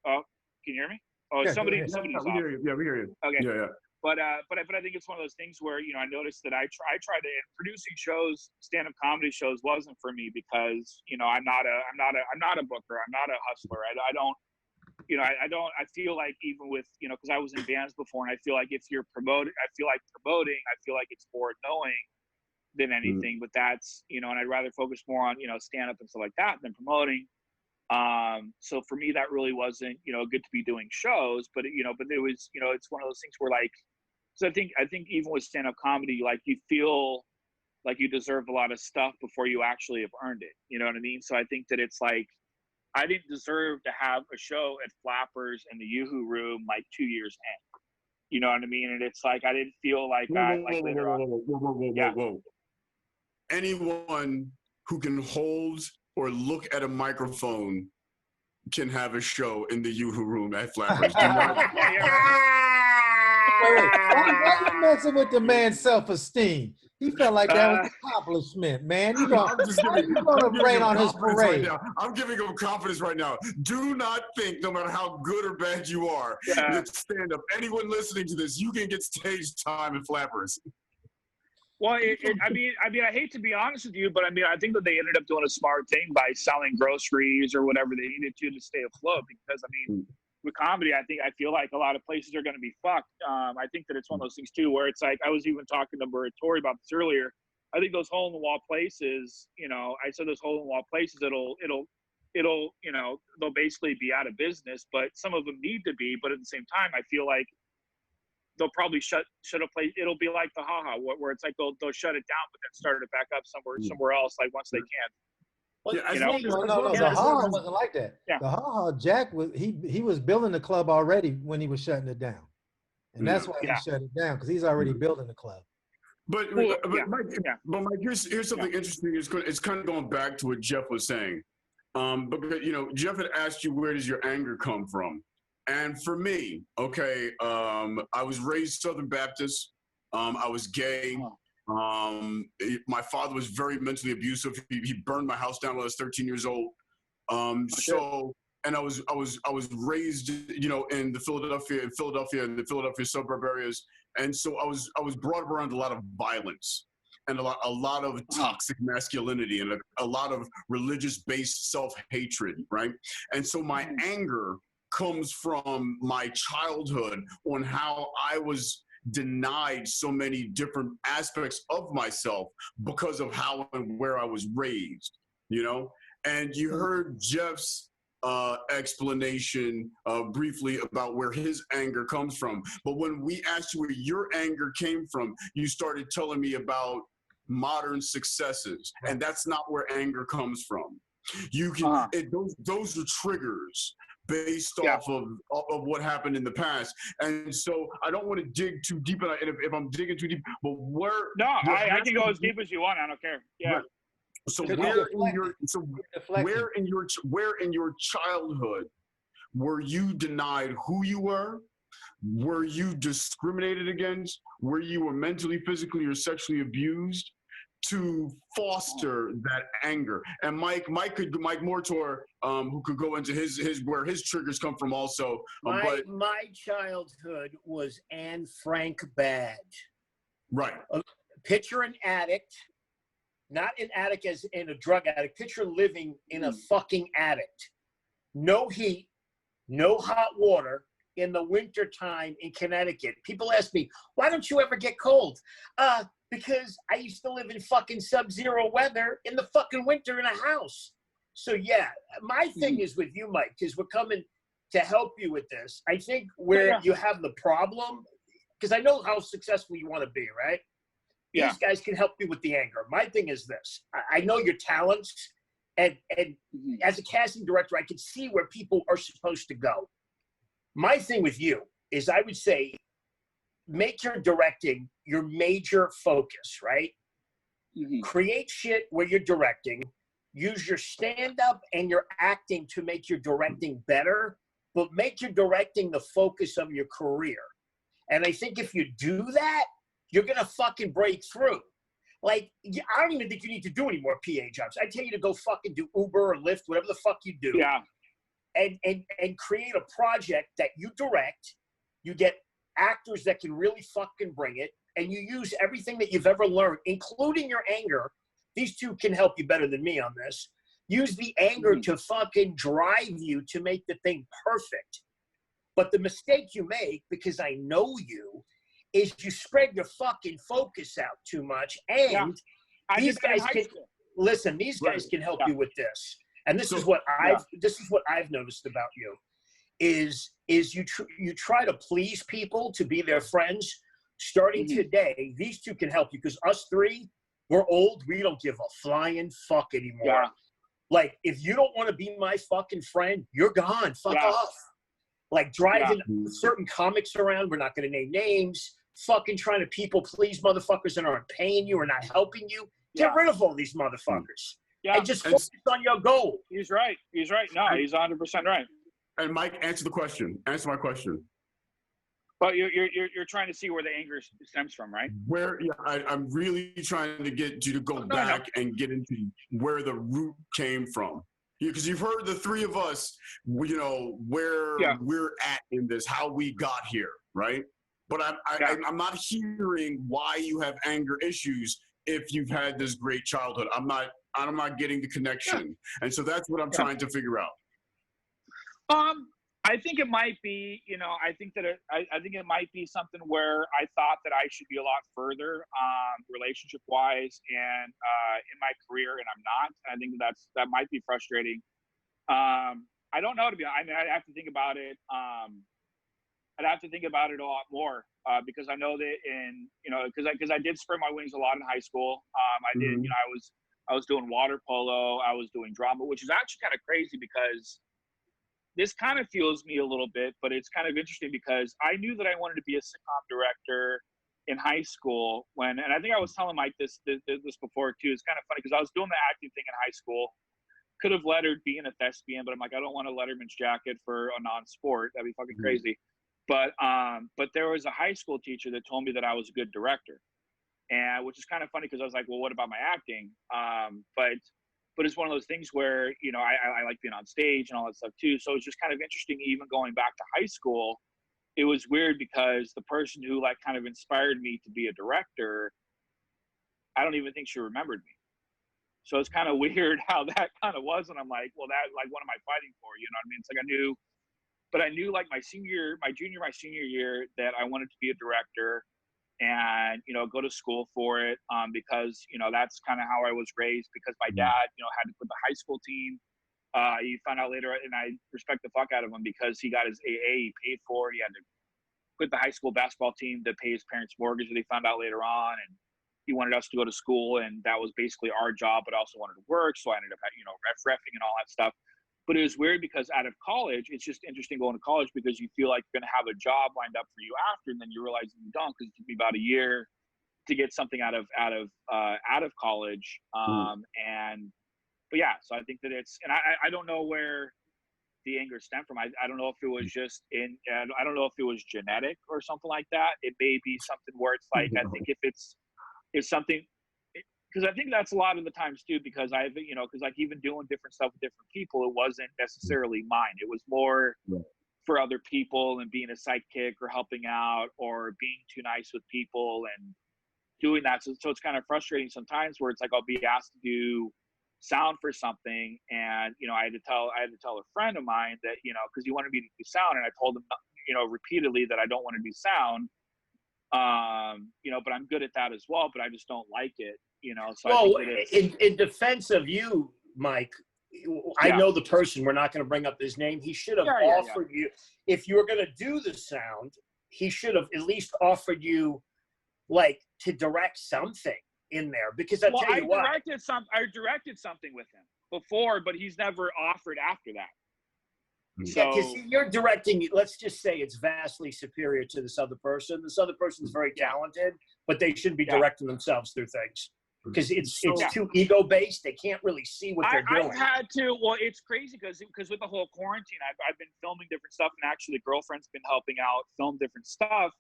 oh, can you hear me? Oh, yeah, somebody's we hear you. Yeah, we hear you. Okay. Yeah. But I think it's one of those things where, I noticed that I try to, producing shows, stand-up comedy shows wasn't for me because, I'm not a booker. I'm not a hustler. I don't, I feel like even with, because I was in bands before, and I feel like if you're promoting, I feel like it's more knowing than anything, but that's, and I'd rather focus more on, stand-up and stuff like that than promoting. So for me, that really wasn't, good to be doing shows, but it was, it's one of those things where, like, so I think even with stand-up comedy, like, you feel like you deserve a lot of stuff before you actually have earned it. You know what I mean? So I think that it's like, I didn't deserve to have a show at Flappers in the Yoo-Hoo Room like 2 years in. You know what I mean? And it's like, I didn't feel like that. Like later on. Whoa. Anyone who can hold or look at a microphone can have a show in the Yoo-Hoo Room at Flappers. Wait. Why you messing with the man's self-esteem? He felt like that was an accomplishment, man. You gonna rain on his parade? Right, I'm giving him confidence right now. Do not think, no matter how good or bad you are, that stand up. Anyone listening to this, you can get stage time at Flappers. Well, I hate to be honest with you, but I think that they ended up doing a smart thing by selling groceries or whatever they needed to stay afloat. Because with comedy, I feel like a lot of places are going to be fucked. I think that it's one of those things too, where it's like, I was even talking to Tori about this earlier. I think those hole in the wall places, I said those hole in the wall places, they'll basically be out of business, but some of them need to be. But at the same time, I feel like they'll probably shut a place. It'll be like the haha, where it's like they'll shut it down, but then start it back up somewhere else, like once they can. No, the haha wasn't like that. Yeah. The haha, Jack was he was building the club already when he was shutting it down, and that's why he shut it down, because he's already building the club. But Mike, here's something interesting. It's kind of going back to what Jeff was saying. But Jeff had asked you, where does your anger come from? And for me, okay, I was raised Southern Baptist. I was gay. My father was very mentally abusive. He burned my house down when I was 13 years old. And I was raised, in the Philadelphia suburb areas. And so I was brought up around a lot of violence and a lot of toxic masculinity and a lot of religious-based self-hatred, right? And so my anger comes from my childhood on how I was denied so many different aspects of myself because of how and where I was raised, And you heard Jeff's explanation briefly about where his anger comes from. But when we asked you where your anger came from, you started telling me about modern successes, and that's not where anger comes from. You can those are triggers based off of what happened in the past. And so I don't want to dig too deep, and if I'm digging too deep, but I can go as deep as you want. I don't care. Yeah. Right. So where in your childhood were you denied who you were? Were you discriminated against? Were you were mentally, physically, or sexually abused to foster that anger? And Mike Mortor, who could go into his where his triggers come from also. My childhood was Anne Frank bad. Right. Picture an addict, not an addict as in a drug addict. Picture living in a fucking addict. No heat, no hot water in the wintertime in Connecticut. People ask me, why don't you ever get cold? Because I used to live in fucking sub-zero weather in the fucking winter in a house. So yeah, my thing is with you, Mike, because we're coming to help you with this. I think where you have the problem, because I know how successful you want to be, right? Yeah. These guys can help you with the anger. My thing is this. I know your talents, and as a casting director, I can see where people are supposed to go. My thing with you is I would say make your directing your major focus, right? create shit where you're directing, use your stand-up and your acting to make your directing better, but make your directing the focus of your career. And I think if you do that, you're going to fucking break through. Like, I don't even think you need to do any more PA jobs. I tell you to go fucking do Uber or Lyft, whatever the fuck you do. Yeah. And create a project that you direct. You get actors that can really fucking bring it, and you use everything that you've ever learned, including your anger. These two can help you better than me on this. Use the anger to fucking drive you to make the thing perfect. But the mistake you make, because I know you, is you spread your fucking focus out too much. And these guys can listen. These guys can help you with this. And this is what I've noticed about you, is you try to please people to be their friends. Starting today, these two can help you, because us three, we're old. We don't give a flying fuck anymore. Yeah. Like, if you don't want to be my fucking friend, you're gone. Fuck off. Like, driving certain comics around, we're not going to name names, fucking trying to people please motherfuckers that aren't paying you or not helping you. Get rid of all these motherfuckers. Yeah. And just focus on your goal. He's right. He's right. No, he's 100% right. And Mike, answer the question. Answer my question. But you're trying to see where the anger stems from, right? I'm really trying to get you to go back and get into where the root came from. Because you've heard the three of us, where we're at in this, how we got here, right? But I'm not hearing why you have anger issues if you've had this great childhood. I'm not getting the connection, and so that's what I'm trying to figure out. I think it might be, I think it might be something where I thought that I should be a lot further, relationship-wise and in my career, and I'm not. I think that might be frustrating. I don't know, to be honest. I mean, I'd have to think about it. I'd have to think about it a lot more because I know that because I did spread my wings a lot in high school. I did, I was doing water polo, I was doing drama, which is actually kind of crazy because this kind of fuels me a little bit, but it's kind of interesting because I knew that I wanted to be a sitcom director in high school and I think I was telling Mike this before too. It's kind of funny because I was doing the acting thing in high school. Could have lettered being a thespian, but I'm like, I don't want a letterman's jacket for a non-sport. That'd be fucking crazy. But there was a high school teacher that told me that I was a good director, and which is kind of funny because I was like, well, what about my acting? But it's one of those things where, I like being on stage and all that stuff too. So it's just kind of interesting, even going back to high school, it was weird because the person who like kind of inspired me to be a director, I don't even think she remembered me. So it's kind of weird how that kind of was. And I'm like, well, what am I fighting for? You know what I mean? It's like I knew like my junior, my senior year that I wanted to be a director and, go to school for it because, that's kind of how I was raised because my dad, had to quit the high school team. He found out later, and I respect the fuck out of him because he got his AA, he paid for it. He had to quit the high school basketball team to pay his parents' mortgage that he found out later on. And he wanted us to go to school, and that was basically our job, but I also wanted to work. So I ended up, ref-reffing and all that stuff. But it was weird because out of college, it's just interesting going to college because you feel like you're going to have a job lined up for you after, and then you realize you don't because it took me about a year to get something out of college. But yeah, so I think that and I don't know where the anger stemmed from. I don't know if it was just I don't know if it was genetic or something like that. It may be something where it's like, I think if it's something, because I think that's a lot of the times too, because because like even doing different stuff with different people, it wasn't necessarily mine. It was more for other people and being a sidekick or helping out or being too nice with people and doing that. So it's kind of frustrating sometimes where it's like I'll be asked to do sound for something, and I had to tell a friend of mine that because he wanted me to do sound, and I told him repeatedly that I don't want to do sound. But I'm good at that as well, but I just don't like it. So well, in defense of you, Mike, I know the person. We're not going to bring up his name. He should have offered you, if you were going to do the sound, he should have at least offered you, like, to direct something in there. Because I directed something with him before, but he's never offered after that. Yeah, because you're directing, let's just say it's vastly superior to this other person. This other person is very talented, but they shouldn't be directing themselves through things. because it's too ego based. They can't really see what they're doing. I've had to. Well, it's crazy because with the whole quarantine, I've been filming different stuff, and actually, the girlfriend's been helping out film different stuff.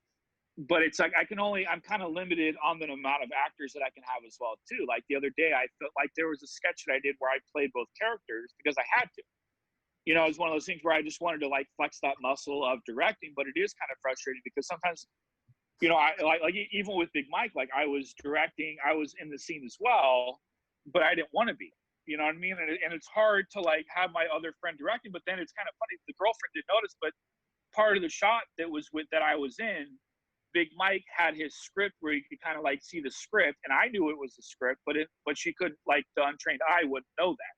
But it's like I'm kind of limited on the amount of actors that I can have as well too. Like the other day, I felt like there was a sketch that I did where I played both characters because I had to. You know, it's one of those things where I just wanted to like flex that muscle of directing, but it is kind of frustrating because sometimes, you know, I like even with Big Mike, like I was directing, I was in the scene as well, but I didn't want to be. You know what I mean? And it's hard to like have my other friend directing, but then it's kind of funny. The girlfriend didn't notice, but part of the shot that I was in, Big Mike had his script where you could kind of like see the script, and I knew it was the script, but she couldn't, like the untrained eye wouldn't know that.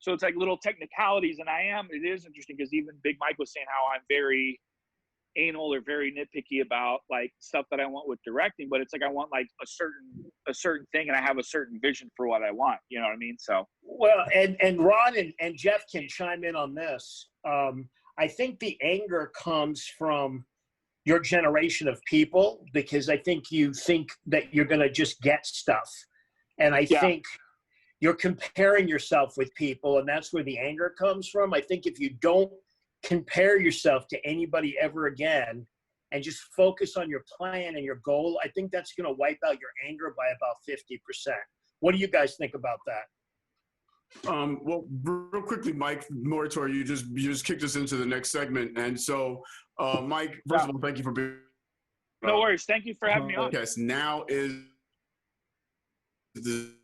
So it's like little technicalities, and it is interesting because even Big Mike was saying how I'm very anal or very nitpicky about like stuff that I want with directing, but it's like I want like a certain thing, and I have a certain vision for what I want. You know what I mean? So well, and Ron and Jeff can chime in on this. I think the anger comes from your generation of people, because I think you think that you're going to just get stuff. And I think you're comparing yourself with people, and that's where the anger comes from. I think if you don't compare yourself to anybody ever again and just focus on your plan and your goal, I think that's going to wipe out your anger by about 50%. What do you guys think about that? Well, real quickly, Mike Moratori, you just kicked us into the next segment. And so, Mike, first of all, thank you for being. No worries. Thank you for having me on. Yes, now is the.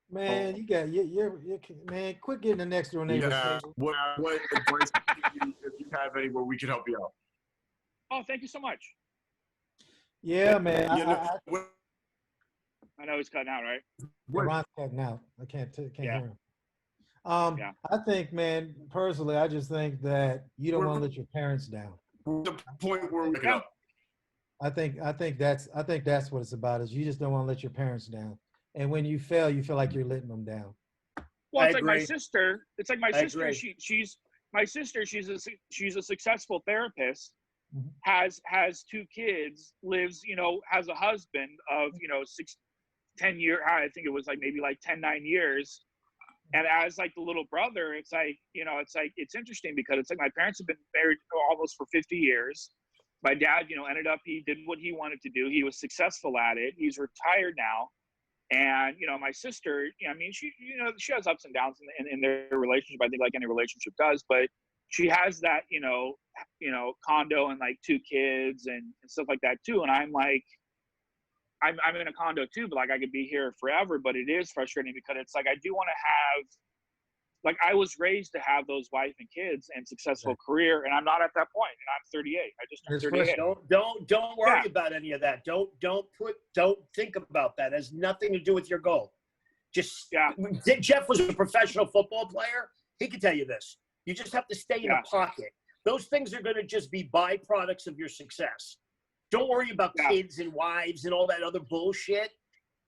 Man, you're man, quit getting the next door neighbor's table. What advice if you have any where we can help you out? Oh, thank you so much. Yeah, man. I know he's cutting out, right? Ron's cutting out. I can't hear him. I think, man, personally, I just think that you don't want to let your parents down. The point we're making up. I think that's what it's about, is you just don't want to let your parents down. And when you fail, you feel like you're letting them down. Well, it's like my sister. It's like my sister. She's my sister. She's a successful therapist. Mm-hmm. Has 2 kids. Lives, has a husband of 10 years. I think it was like maybe like 10, 9 years. And as like the little brother, it's like, it's interesting because it's like my parents have been married almost for 50 years. My dad, ended up, he did what he wanted to do. He was successful at it. He's retired now. And, my sister, I mean, she has ups and downs in their relationship. I think like any relationship does, but she has that, condo and like 2 kids and stuff like that too. And I'm like, I'm in a condo too, but like I could be here forever, but it is frustrating because it's like, I do want to have, like I was raised to have those wife and kids and successful career. And I'm not at that point, and I'm 38. I just turned 38. Don't worry about any of that. Don't think about that. It has nothing to do with your goal. Jeff was a professional football player. He can tell you this. You just have to stay in the pocket. Those things are going to just be byproducts of your success. Don't worry about kids and wives and all that other bullshit.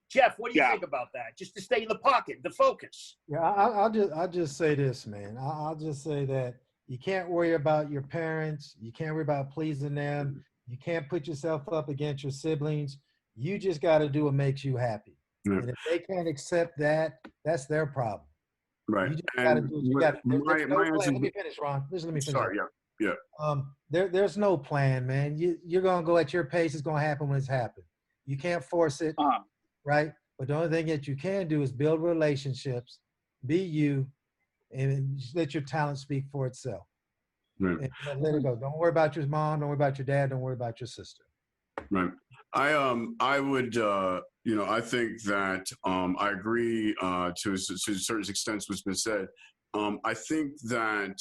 Jeff, what do you think about that? Just to stay in the pocket, the focus. Yeah, I'll just say this, man. I'll just say that you can't worry about your parents. You can't worry about pleasing them. You can't put yourself up against your siblings. You just got to do what makes you happy. Yeah. And if they can't accept that, that's their problem. Right. You just got to do what you got to do. Let me finish, Ron. Let me finish. Sorry, yeah. There's no plan, man. You're gonna go at your pace. It's gonna happen when it's happened. You can't force it, right? But the only thing that you can do is build relationships, be you, and just let your talent speak for itself. Right. And let it go. Don't worry about your mom. Don't worry about your dad. Don't worry about your sister. Right. I would I think that I agree to a certain extent what's been said. I think that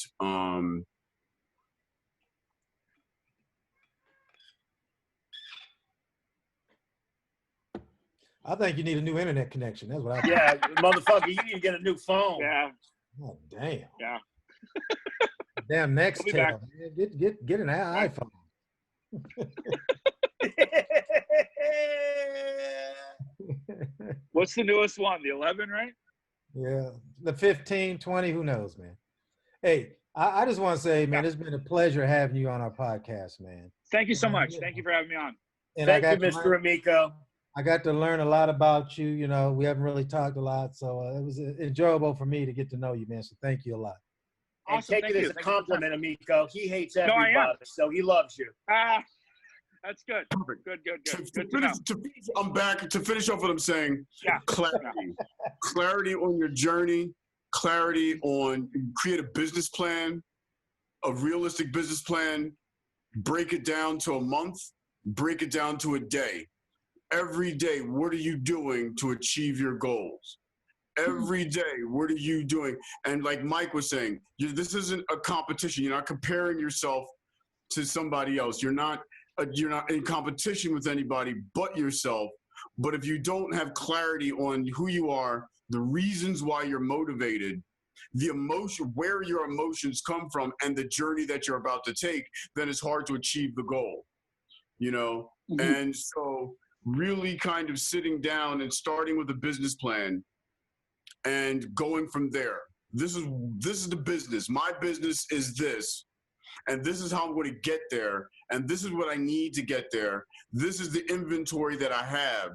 I think you need a new internet connection. That's what I think. Yeah, motherfucker, you need to get a new phone. Yeah. Oh, damn. Yeah. Damn, next man. Get an iPhone. What's the newest one? The 11, right? Yeah. The 15, 20, who knows, man. Hey, I just want to say, man, it's been a pleasure having you on our podcast, man. Thank you so much. Thank you for having me on. And thank you, Mr. Amico. I got to learn a lot about you. You know, we haven't really talked a lot, so it was enjoyable for me to get to know you, man. So thank you a lot. And Awesome. take it as a compliment, Amico. He hates everybody, so he loves you. That's good. Perfect. Good. I'm back to finish off what I'm saying. Yeah. Clarity. Clarity on your journey. Clarity on create a business plan, a realistic business plan. Break it down to a month. Break it down to a day. Every day, what are you doing to achieve your goals? Every day, what are you doing? And like Mike was saying, this isn't a competition. You're not comparing yourself to somebody else. You're not in competition with anybody but yourself. But if you don't have clarity on who you are, the reasons why you're motivated, the emotion, where your emotions come from, and the journey that you're about to take, then it's hard to achieve the goal. You know? Mm-hmm. And so really kind of sitting down and starting with a business plan and going from there. This is the business. My business is this. And this is how I'm going to get there. And this is what I need to get there. This is the inventory that I have.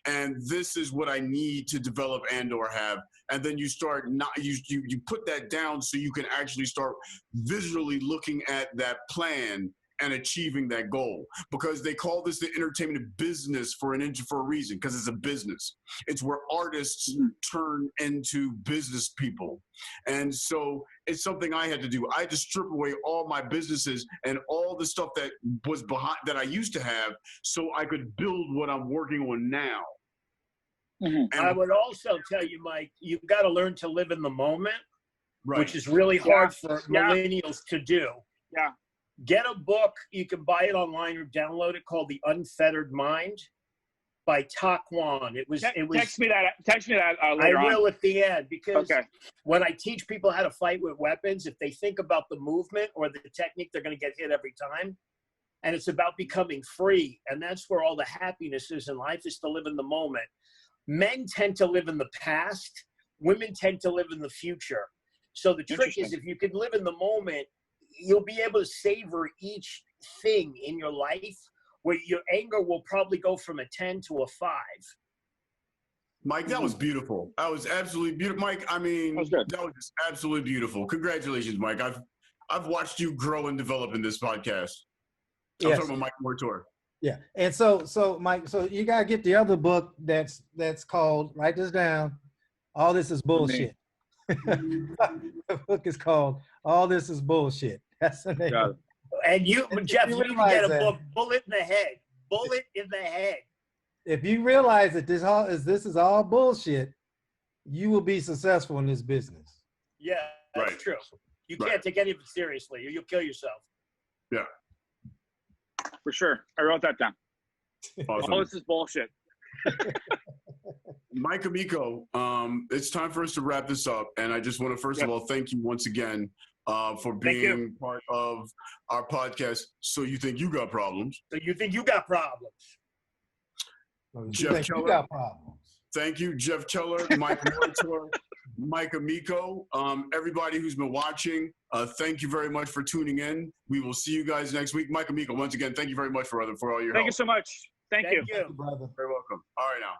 And this is what I need to develop and or have. And then you start you put that down so you can actually start visually looking at that plan and achieving that goal, because they call this the entertainment business for a reason, because it's a business. It's where artists turn into business people. And so it's something I had to do. I had to strip away all my businesses and all the stuff that was behind that I used to have so I could build what I'm working on now. Mm-hmm. I would also tell you, Mike, you've got to learn to live in the moment, right, which is really hard for millennials to do. Yeah. Get a book. You can buy it online or download it, called The Unfettered Mind by Tak Wan. It was. Text me that later I will at the end, because when I teach people how to fight with weapons, if they think about the movement or the technique, they're going to get hit every time. And it's about becoming free. And that's where all the happiness is in life, is to live in the moment. Men tend to live in the past. Women tend to live in the future. So the trick is, if you can live in the moment, you'll be able to savor each thing in your life, where your anger will probably go from a 10 to a 5. Mike, that was beautiful. That was absolutely beautiful. Mike, I mean, that was just absolutely beautiful. Congratulations, Mike. I've watched you grow and develop in this podcast. I'm talking about Mike Mortor. Yeah. And so Mike, so you gotta get the other book that's called, write this down, All This Is Bullshit. The book is called All This Is Bullshit. That's the name. And you, Jeff, you need to get a book, Bullet in the Head. Bullet in the Head. If you realize that this is all bullshit, you will be successful in this business. Yeah, that's true. You can't take any of it seriously, or you'll kill yourself. Yeah. For sure. I wrote that down. Awesome. All this is bullshit. Mike Amico, it's time for us to wrap this up. And I just want to, first of all, thank you once again for being part of our podcast. So You Think You Got Problems. So You Think You Got Problems. Jeff Keller. You got problems. Thank you, Jeff Keller, Mike Mortor, Mike Amico, everybody who's been watching. Thank you very much for tuning in. We will see you guys next week. Mike Amico, once again, thank you very much for all your help. Thank you so much. Thank you. Thank you, brother. Very welcome. All right, now.